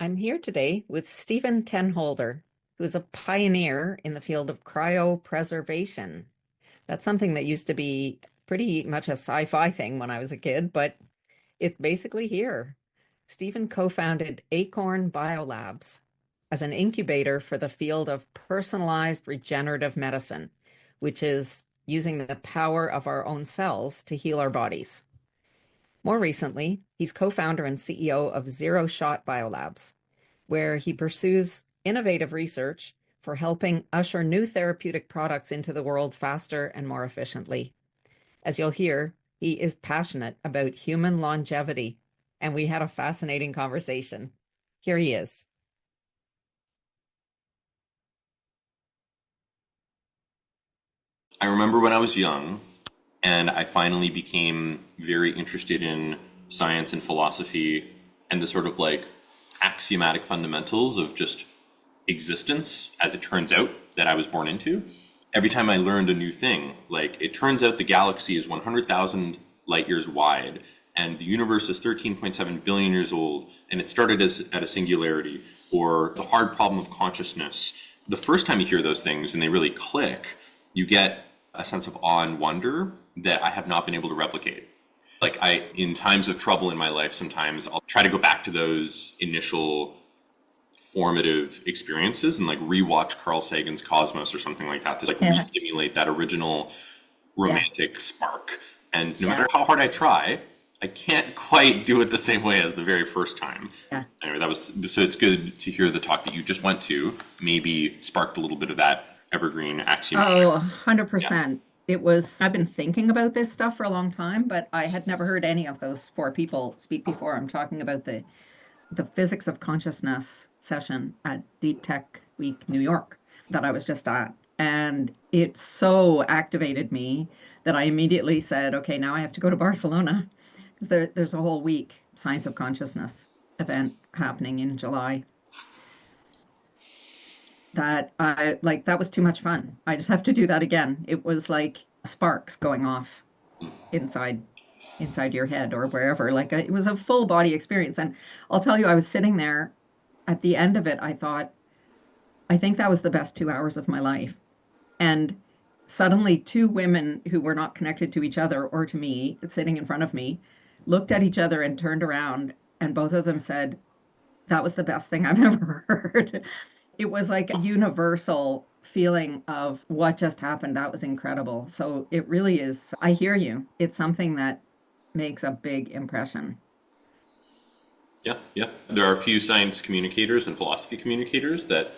I'm here today with Stephen Tenholder, who is a pioneer in the field of cryopreservation. That's something that used to be pretty much a sci-fi thing when I was a kid, but it's basically here. Stephen co-founded Acorn Biolabs as an incubator for the field of personalized regenerative medicine, which is using the power of our own cells to heal our bodies. More recently, he's co-founder and CEO of Zero Shot Biolabs, where he pursues innovative research for helping usher new therapeutic products into the world faster and more efficiently. As you'll hear, he is passionate about human longevity, and we had a fascinating conversation. Here he is. I remember when I was young and I finally became very interested in science and philosophy and the sort of like axiomatic fundamentals of just existence, as it turns out, that I was born into. Every time I learned a new thing, like it turns out the galaxy is 100,000 light years wide and the universe is 13.7 billion years old and it started as at a singularity, or the hard problem of consciousness. The first time you hear those things and they really click, you get a sense of awe and wonder that I have not been able to replicate. Like in times of trouble in my life, sometimes I'll try to go back to those initial formative experiences and like rewatch Carl Sagan's Cosmos or something like that to like re-stimulate that original romantic spark. And no matter how hard I try, I can't quite do it the same way as the very first time. Anyway, so it's good to hear the talk that you just went to maybe sparked a little bit of that evergreen axiom. Oh, 100%. It was, I've been thinking about this stuff for a long time, but I had never heard any of those four people speak before. I'm talking about the physics of consciousness session at Deep Tech Week, New York, that I was just at. And it so activated me that I immediately said, okay, now I have to go to Barcelona because there's a whole week Science of Consciousness event happening in July. That that was too much fun. I just have to do that again. It was like sparks going off inside your head or wherever. It was a full body experience. And I'll tell you, I was sitting there at the end of it. I thought, I think that was the best 2 hours of my life. And suddenly two women who were not connected to each other or to me sitting in front of me looked at each other and turned around, and both of them said, that was the best thing I've ever heard. It was like a universal feeling of what just happened. That was incredible. So it really is. I hear you. It's something that makes a big impression. Yeah. There are a few science communicators and philosophy communicators that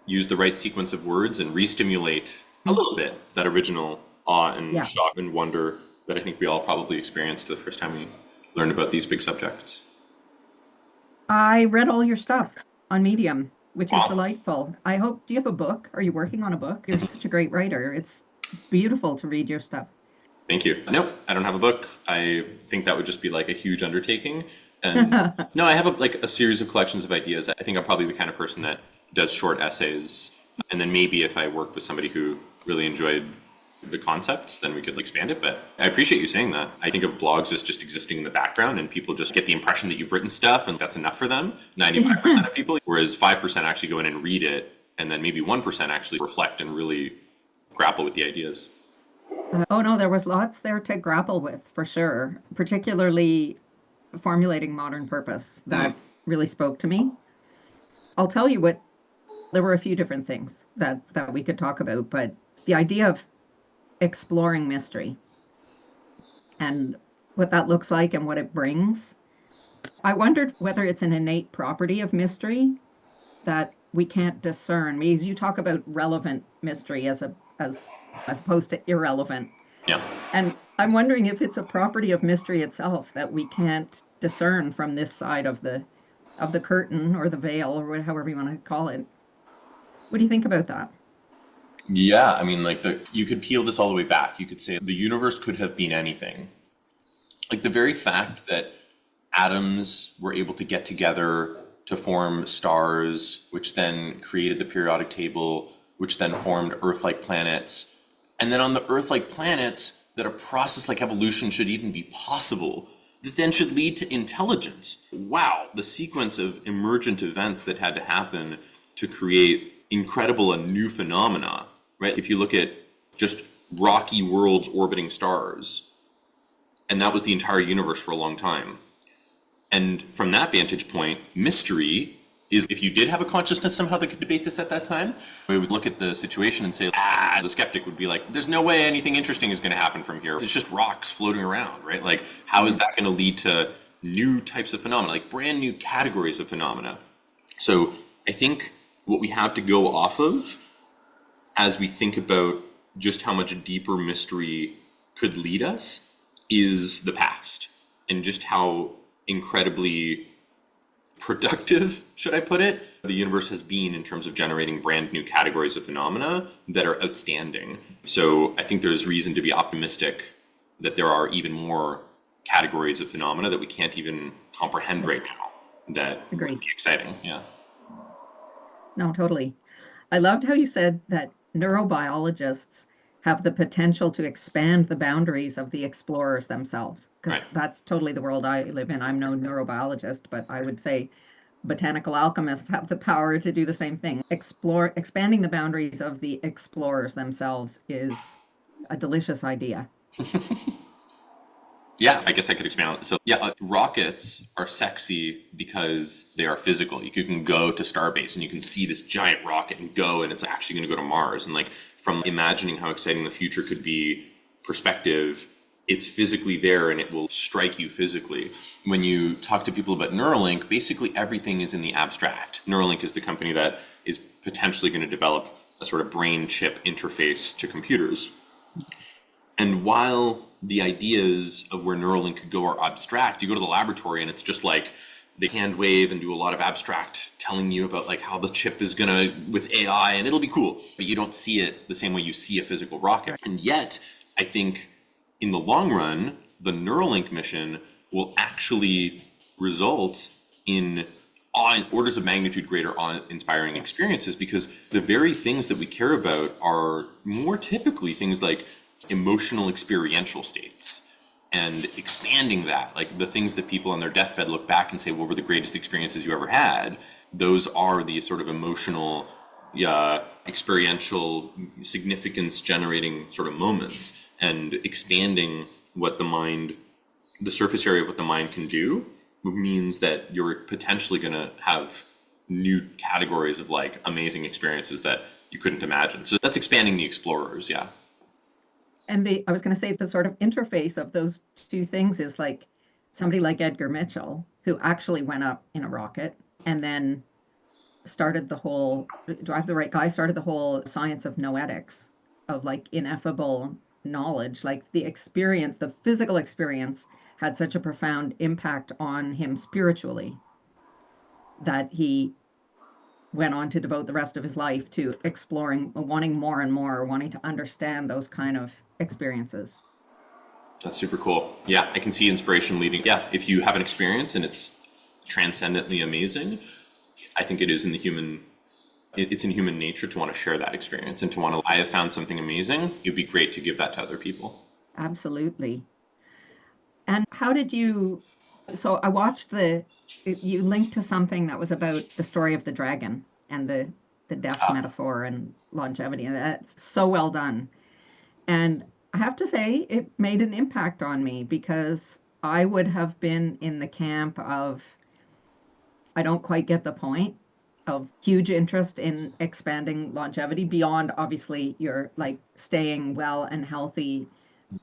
use the right sequence of words and re-stimulate a little bit that original awe and shock and wonder that I think we all probably experienced the first time we learned about these big subjects. I read all your stuff on Medium, which is delightful. I hope, do you have a book? Are you working on a book? You're such a great writer. It's beautiful to read your stuff. Thank you. Nope, I don't have a book. I think that would just be like a huge undertaking. And no, I have a series of collections of ideas. I think I'm probably the kind of person that does short essays. And then maybe if I work with somebody who really enjoyed the concepts, then we could expand it. But I appreciate you saying that. I think of blogs as just existing in the background and people just get the impression that you've written stuff and that's enough for them. 95% of people, whereas 5% actually go in and read it. And then maybe 1% actually reflect and really grapple with the ideas. Oh no, there was lots there to grapple with for sure, particularly formulating modern purpose that really spoke to me. I'll tell you what, there were a few different things that we could talk about, but the idea of exploring mystery and what that looks like and what it brings. I wondered whether it's an innate property of mystery that we can't discern. Because you talk about relevant mystery as opposed to irrelevant. Yeah. And I'm wondering if it's a property of mystery itself that we can't discern from this side of the curtain or the veil or however you want to call it. What do you think about that? Yeah, I mean, you could peel this all the way back. You could say the universe could have been anything. Like the very fact that atoms were able to get together to form stars, which then created the periodic table, which then formed Earth-like planets. And then on the Earth-like planets, that a process like evolution should even be possible. that then should lead to intelligence. Wow, the sequence of emergent events that had to happen to create incredible and new phenomena, right? If you look at just rocky worlds orbiting stars, and that was the entire universe for a long time. And from that vantage point, mystery is, if you did have a consciousness somehow that could debate this at that time, we would look at the situation and say, the skeptic would be like, there's no way anything interesting is going to happen from here. It's just rocks floating around, right? Like, how is that going to lead to new types of phenomena, like brand new categories of phenomena? So I think what we have to go off of as we think about just how much deeper mystery could lead us is the past, and just how incredibly productive, should I put it, the universe has been in terms of generating brand new categories of phenomena that are outstanding. So I think there's reason to be optimistic that there are even more categories of phenomena that we can't even comprehend right now that would Agreed. be exciting. Yeah. No, totally. I loved how you said that neurobiologists have the potential to expand the boundaries of the explorers themselves, because Right. that's totally the world I live in. I'm no neurobiologist, but I would say botanical alchemists have the power to do the same thing. Expanding the boundaries of the explorers themselves is a delicious idea. Yeah, I guess I could expand on it. So, yeah, rockets are sexy because they are physical. You can go to Starbase and you can see this giant rocket and go, and it's actually going to go to Mars. And like, from imagining how exciting the future could be perspective, it's physically there and it will strike you physically. When you talk to people about Neuralink, basically everything is in the abstract. Neuralink is the company that is potentially going to develop a sort of brain chip interface to computers. And while the ideas of where Neuralink could go are abstract, you go to the laboratory and it's just like they hand wave and do a lot of abstract telling you about like how the chip is gonna with AI and it'll be cool, but you don't see it the same way you see a physical rocket. And yet, I think in the long run, the Neuralink mission will actually result in orders of magnitude greater awe-inspiring experiences, because the very things that we care about are more typically things like emotional experiential states, and expanding that, like the things that people on their deathbed look back and say, what were the greatest experiences you ever had? Those are the sort of emotional, experiential, significance generating sort of moments, and expanding what the mind, the surface area of what the mind can do, means that you're potentially going to have new categories of like amazing experiences that you couldn't imagine. So that's expanding the explorers. Yeah. And I was going to say the sort of interface of those two things is like somebody like Edgar Mitchell, who actually went up in a rocket and then started the whole, do I have the right guy? Started the whole science of noetics, of like ineffable knowledge, like the experience, the physical experience had such a profound impact on him spiritually that he went on to devote the rest of his life to exploring, wanting more and more, wanting to understand those kind of experiences. That's super cool. Yeah, I can see inspiration leading. Yeah, if you have an experience and it's transcendently amazing, I think it is in the human, it's in human nature to want to share that experience and to want to, I have found something amazing. It'd be great to give that to other people. Absolutely. And how did you? So I watched you linked to something that was about the story of the dragon and the death metaphor and longevity, and that's so well done. And I have to say, it made an impact on me because I would have been in the camp of I don't quite get the point, of huge interest in expanding longevity beyond obviously your like staying well and healthy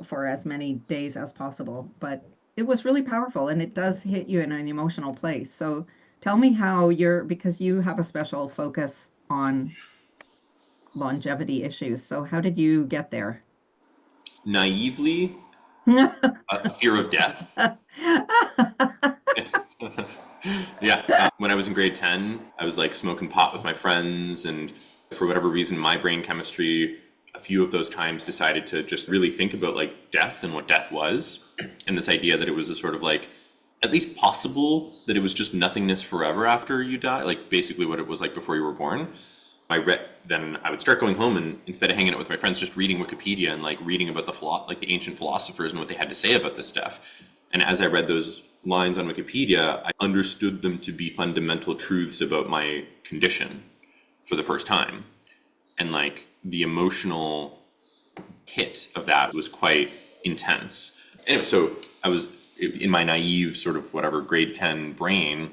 for as many days as possible. But it was really powerful and it does hit you in an emotional place. So tell me how because you have a special focus on longevity issues. So how did you get there? Naively, a fear of death. Yeah. When I was in grade 10, I was like smoking pot with my friends, and for whatever reason, my brain chemistry, a few of those times decided to just really think about like death and what death was, and this idea that it was a sort of like, at least possible, that it was just nothingness forever after you die, like basically what it was like before you were born. Then I would start going home and instead of hanging out with my friends, just reading Wikipedia and like reading about the ancient philosophers and what they had to say about this stuff. And as I read those lines on Wikipedia, I understood them to be fundamental truths about my condition for the first time. And like the emotional hit of that was quite intense. Anyway, so I was in my naive sort of whatever grade 10 brain,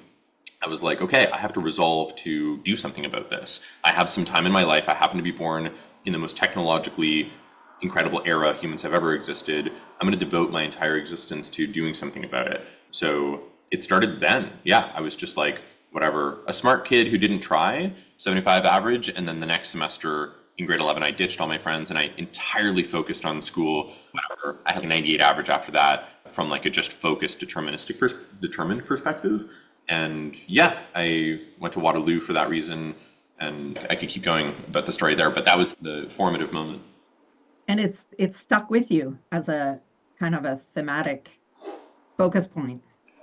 I was like, okay, I have to resolve to do something about this. I have some time in my life. I happen to be born in the most technologically incredible era humans have ever existed. I'm going to devote my entire existence to doing something about it. So it started then. Yeah, I was just like, whatever, a smart kid who didn't try, 75 average, and then the next semester in grade 11, I ditched all my friends and I entirely focused on school. Whatever, I had a 98 average after that from like a just focused, determined perspective. And yeah, I went to Waterloo for that reason. And I could keep going about the story there, but that was the formative moment. And it's stuck with you as a kind of a thematic focus point.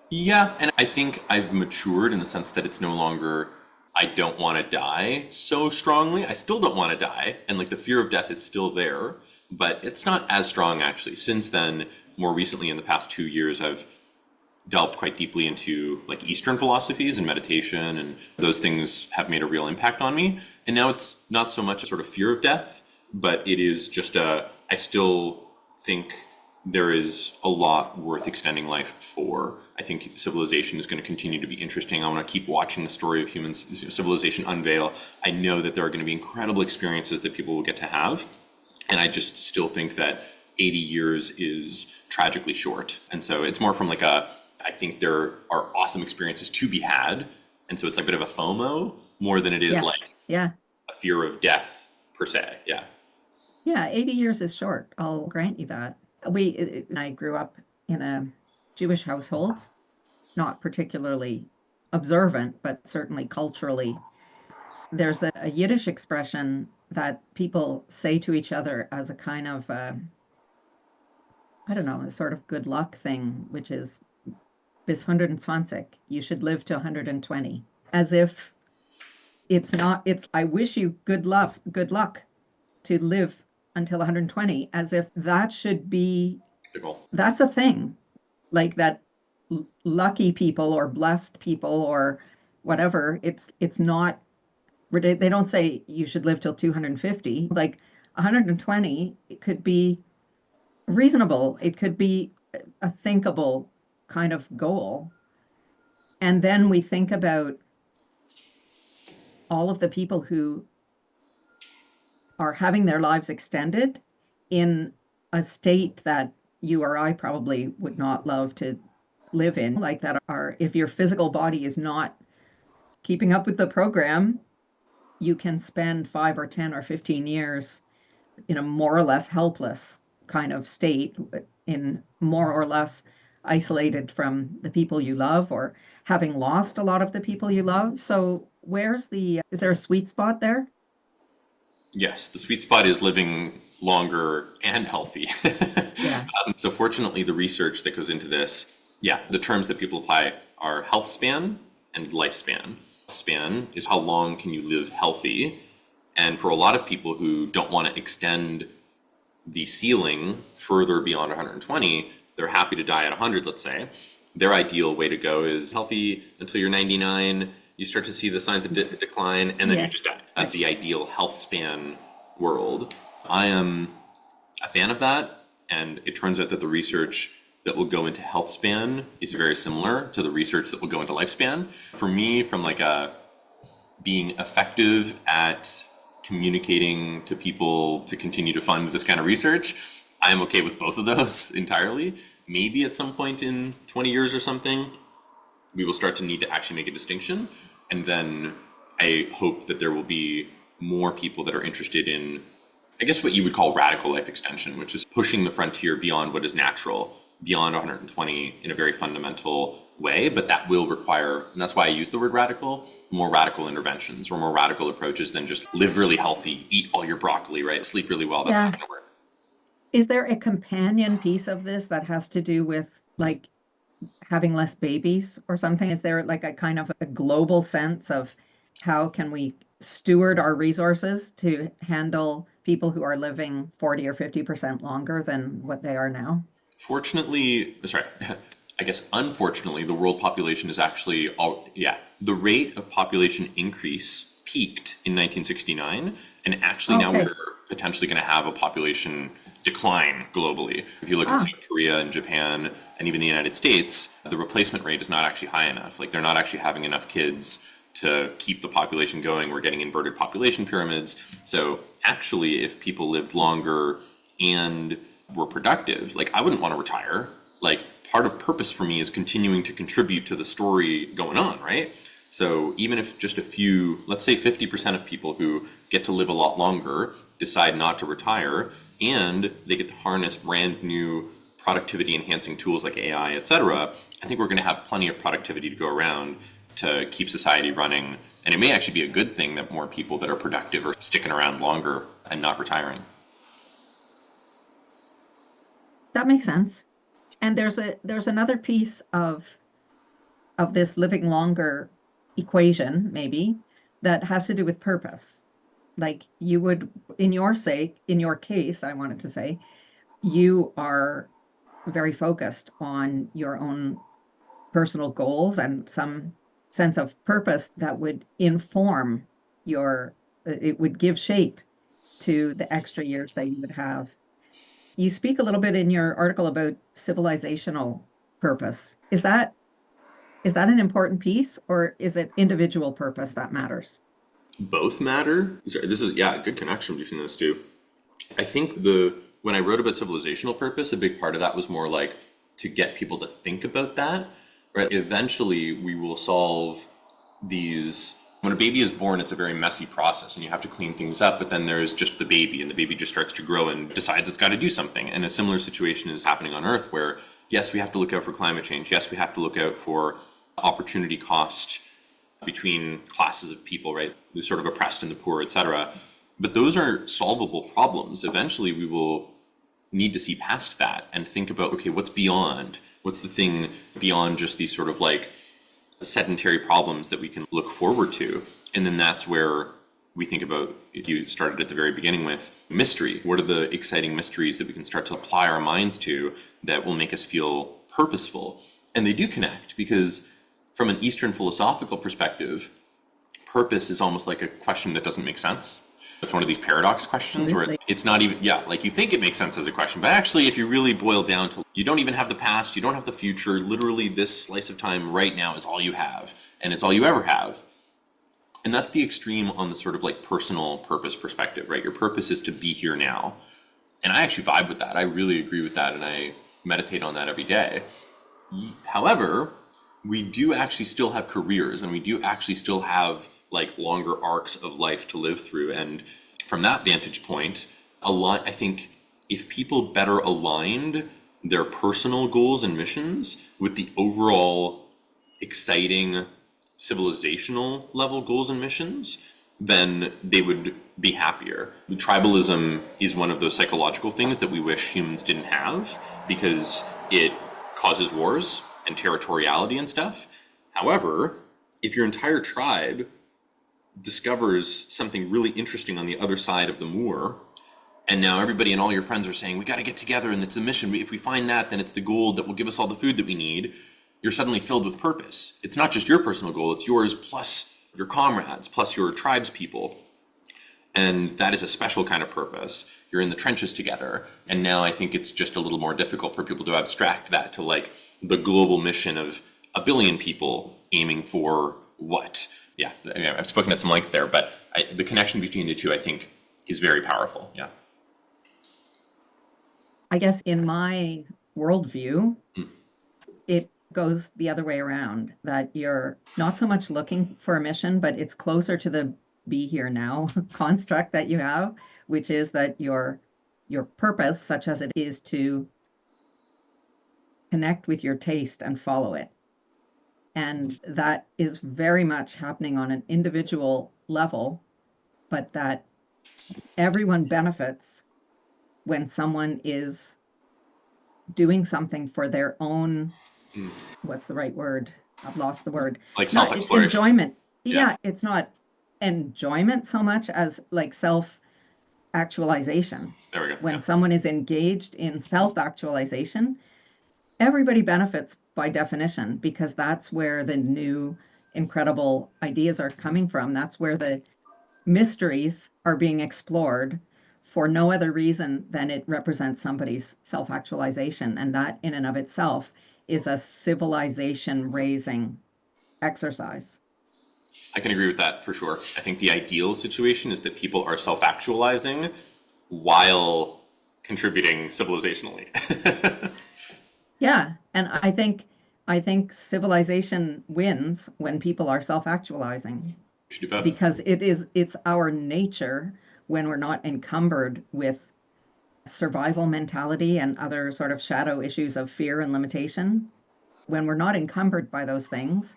Yeah, and I think I've matured in the sense that it's no longer I don't want to die so strongly. I still don't want to die, and like the fear of death is still there, but it's not as strong actually. Since then, more recently in the past 2 years, I've delved quite deeply into like Eastern philosophies and meditation, and those things have made a real impact on me. And now it's not so much a sort of fear of death, but it is just I still think there is a lot worth extending life for. I think civilization is going to continue to be interesting. I want to keep watching the story of human civilization unveil. I know that there are going to be incredible experiences that people will get to have. And I just still think that 80 years is tragically short. And so it's more from like I think there are awesome experiences to be had. And so it's a bit of a FOMO more than it is Yeah. like Yeah. a fear of death per se. Yeah. Yeah, 80 years is short. I'll grant you that. I grew up in a Jewish household, not particularly observant, but certainly culturally. There's a Yiddish expression that people say to each other as a kind of, I don't know, a sort of good luck thing, which is bis 120, you should live to 120, as if it's not, it's, I wish you good luck to live until 120, as if that should be, Cool. that's a thing. Like that lucky people or blessed people or whatever, it's not, they don't say you should live till 250. Like 120, it could be reasonable. It could be a thinkable kind of goal. And then we think about all of the people who are having their lives extended in a state that you or I probably would not love to live in, like that are, if your physical body is not keeping up with the program, you can spend 5 or 10 or 15 years in a more or less helpless kind of state, in more or less isolated from the people you love or having lost a lot of the people you love. So is there a sweet spot there? Yes, the sweet spot is living longer and healthy. Yeah. So fortunately, the research that goes into this, yeah, the terms that people apply are health span and lifespan. Span is how long can you live healthy? And for a lot of people who don't want to extend the ceiling further beyond 120, they're happy to die at 100, let's say. Their ideal way to go is healthy until you're 99. You start to see the signs of decline, and then you Yeah. just die. That's the ideal health span world. I am a fan of that, and it turns out that the research that will go into health span is very similar to the research that will go into lifespan. For me, from like a being effective at communicating to people to continue to fund this kind of research, I'm okay with both of those entirely. Maybe at some point in 20 years or something, we will start to need to actually make a distinction. And then I hope that there will be more people that are interested in, I guess, what you would call radical life extension, which is pushing the frontier beyond what is natural, beyond 120 in a very fundamental way. But that will require, and that's why I use the word radical, more radical interventions or more radical approaches than just live really healthy, eat all your broccoli, right? Sleep really well. That's not Yeah. going to work. Is there a companion piece of this that has to do with like having less babies or something? Is there like a kind of a global sense of how can we steward our resources to handle people who are living 40 or 50% longer than what they are now? Fortunately, sorry, I guess unfortunately, the world population is actually, yeah, the rate of population increase peaked in 1969, and actually now Okay. we're potentially going to have a population decline globally. If you look at Ah, South Korea and Japan and even the United States, the replacement rate is not actually high enough. Like they're not actually having enough kids to keep the population going. We're getting inverted population pyramids. So actually, if people lived longer and were productive, like I wouldn't want to retire. Like part of purpose for me is continuing to contribute to the story going on, right? So even if just a few, let's say 50% of people who get to live a lot longer decide not to retire, and they get to harness brand new productivity enhancing tools like AI, et cetera, I think we're going to have plenty of productivity to go around to keep society running. And it may actually be a good thing that more people that are productive are sticking around longer and not retiring. that makes sense. And there's another piece of this living longer equation, maybe, that has to do with purpose. Like you would, in your case, I wanted to say, you are very focused on your own personal goals and some sense of purpose that would inform it would give shape to the extra years that you would have. You speak a little bit in your article about civilizational purpose. Is that an important piece, or is it individual purpose that matters? Both matter. This is, yeah, a good connection between those two. I think the when I wrote about civilizational purpose, a big part of that was more like to get people to think about that. Right? Eventually, we will solve these. When a baby is born, it's a very messy process, and you have to clean things up. But then there's just the baby, and the baby just starts to grow and decides it's got to do something. And a similar situation is happening on Earth, where yes, we have to look out for climate change. Yes, we have to look out for opportunity cost between classes of people, right? The sort of oppressed and the poor, etc. But those are solvable problems. Eventually, we will need to see past that and think about, okay, what's beyond? What's the thing beyond just these sort of like sedentary problems that we can look forward to? And then that's where we think about, you started at the very beginning with mystery. What are the exciting mysteries that we can start to apply our minds to that will make us feel purposeful? And they do connect because from an Eastern philosophical perspective, purpose is almost like a question that doesn't make sense. It's one of these paradox questions where Absolutely. it's not even, yeah, like you think it makes sense as a question, but actually, if you really boil down to, you don't even have the past, you don't have the future. Literally, this slice of time right now is all you have, and it's all you ever have. And that's the extreme on the sort of like personal purpose perspective, right? Your purpose is to be here now. And I actually vibe with that. I really agree with that, and I meditate on that every day. However, we do actually still have careers and we do actually still have like longer arcs of life to live through. And from that vantage point, a lot, I think if people better aligned their personal goals and missions with the overall exciting civilizational level goals and missions, then they would be happier. Tribalism is one of those psychological things that we wish humans didn't have because it causes wars and territoriality and stuff. However, if your entire tribe discovers something really interesting on the other side of the moor, and now everybody and all your friends are saying, we got to get together and it's a mission. If we find that, then it's the gold that will give us all the food that we need. You're suddenly filled with purpose. It's not just your personal goal, it's yours plus your comrades, plus your tribe's people. And that is a special kind of purpose. You're in the trenches together. And now I think it's just a little more difficult for people to abstract that to like the global mission of a billion people aiming for what? Yeah, I mean, I've spoken at some length there, but the connection between the two, I think, is very powerful. Yeah. I guess in my worldview, it goes the other way around, that you're not so much looking for a mission, but it's closer to the be here now construct that you have, which is that your purpose, such as it is to connect with your taste and follow it. And that is very much happening on an individual level, but that everyone benefits when someone is doing something for their own, what's the right word? I've lost the word. Like Not self-exploration. enjoyment. Yeah, Yeah, it's not enjoyment so much as like self actualization. there we go. When Yeah. someone is engaged in self actualization, everybody benefits by definition, because that's where the new incredible ideas are coming from. That's where the mysteries are being explored for no other reason than it represents somebody's self-actualization. And that in and of itself is a civilization raising exercise. I can agree with that for sure. I think the ideal situation is that people are self-actualizing while contributing civilizationally. Yeah, and I think civilization wins when people are self-actualizing We should do both. because it's our nature when we're not encumbered with survival mentality and other sort of shadow issues of fear and limitation. When we're not encumbered by those things,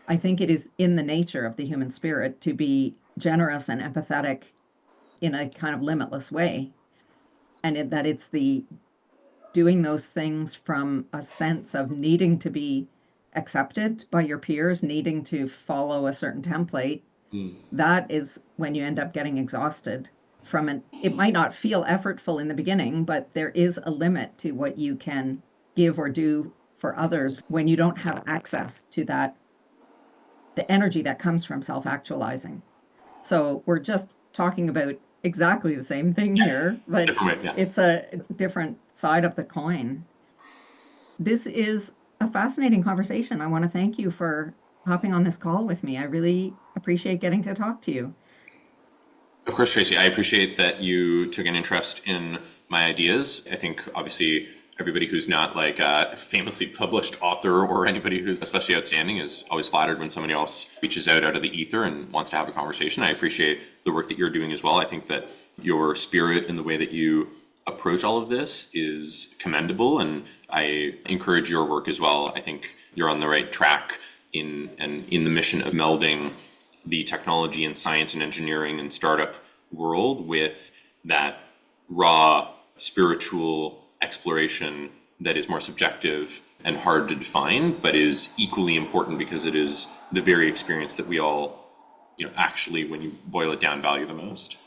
I think it is in the nature of the human spirit to be generous and empathetic in a kind of limitless way. That it's the doing those things from a sense of needing to be accepted by your peers, needing to follow a certain template. That is when you end up getting exhausted from it. It might not feel effortful in the beginning, but there is a limit to what you can give or do for others when you don't have access to that, the energy that comes from self-actualizing. So we're just talking about exactly the same thing here, but Different way, yeah. it's a different side of the coin. This is a fascinating conversation. I want to thank you for hopping on this call with me. I really appreciate getting to talk to you. Of course, Tracy, I appreciate that you took an interest in my ideas. I think obviously everybody who's not like a famously published author or anybody who's especially outstanding is always flattered when somebody else reaches out of the ether and wants to have a conversation. I appreciate the work that you're doing as well. I think that your spirit and the way that you approach all of this is commendable, and I encourage your work as well. I think you're on the right track in the mission of melding the technology and science and engineering and startup world with that raw spiritual exploration that is more subjective and hard to define, but is equally important because it is the very experience that we all, actually, when you boil it down, value the most.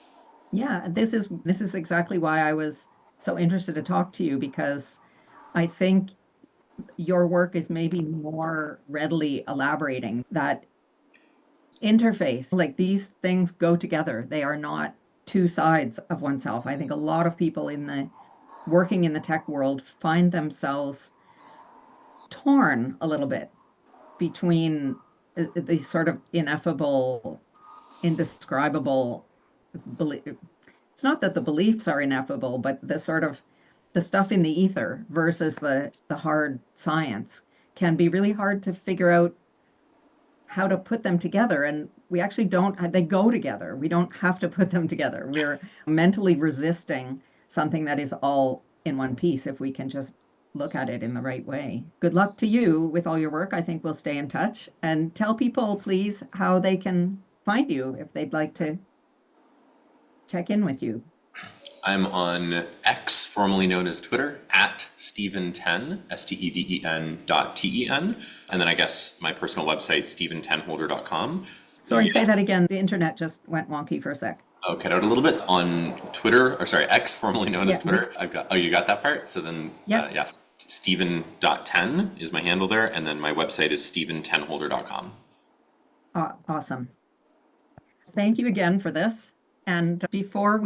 Yeah, this is exactly why I was so interested to talk to you because I think your work is maybe more readily elaborating that interface. Like these things go together. They are not two sides of oneself. I think a lot of people in the working in the tech world find themselves torn a little bit between these sort of ineffable, indescribable belief. It's not that the beliefs are ineffable, but the sort of the stuff in the ether versus the hard science can be really hard to figure out how to put them together. And we actually don't, they go together. We don't have to put them together. We're mentally resisting something that is all in one piece if we can just look at it in the right way. Good luck to you with all your work. I think we'll stay in touch and tell people, please, how they can find you if they'd like to check in with you. I'm on X, formerly known as Twitter, at Steven10, Steven.ten. And then I guess my personal website, steven10holder.com. Sorry, say that again. The internet just went wonky for a sec. Oh, cut out a little bit. On Twitter, or sorry, X, formerly known as Yeah. Twitter, you got that part? So then, Yeah. yeah, Steven.10 is my handle there. And then my website is steven10holder.com. Awesome. Thank you again for this. And before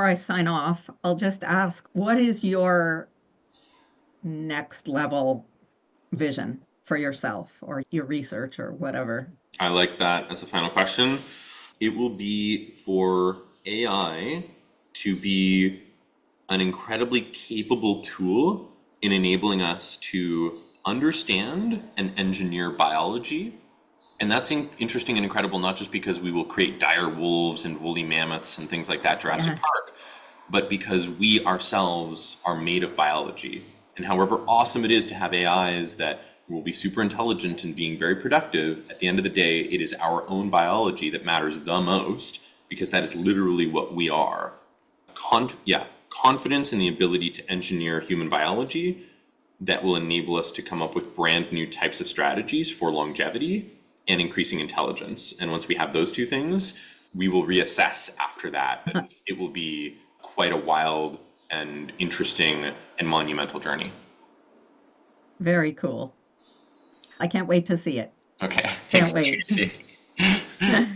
I sign off, I'll just ask, what is your next level vision for yourself or your research or whatever? I like that as a final question. It will be for AI to be an incredibly capable tool in enabling us to understand and engineer biology. And that's interesting and incredible, not just because we will create dire wolves and woolly mammoths and things like that, Jurassic Yeah. Park, but because we ourselves are made of biology. And however awesome it is to have AIs that will be super intelligent and being very productive, at the end of the day, it is our own biology that matters the most because that is literally what we are. Confidence in the ability to engineer human biology that will enable us to come up with brand new types of strategies for longevity and increasing intelligence. And once we have those two things, we will reassess after that. And it will be quite a wild and interesting and monumental journey. Very cool. I can't wait to see it. Okay, Can't thanks to you wait. to see.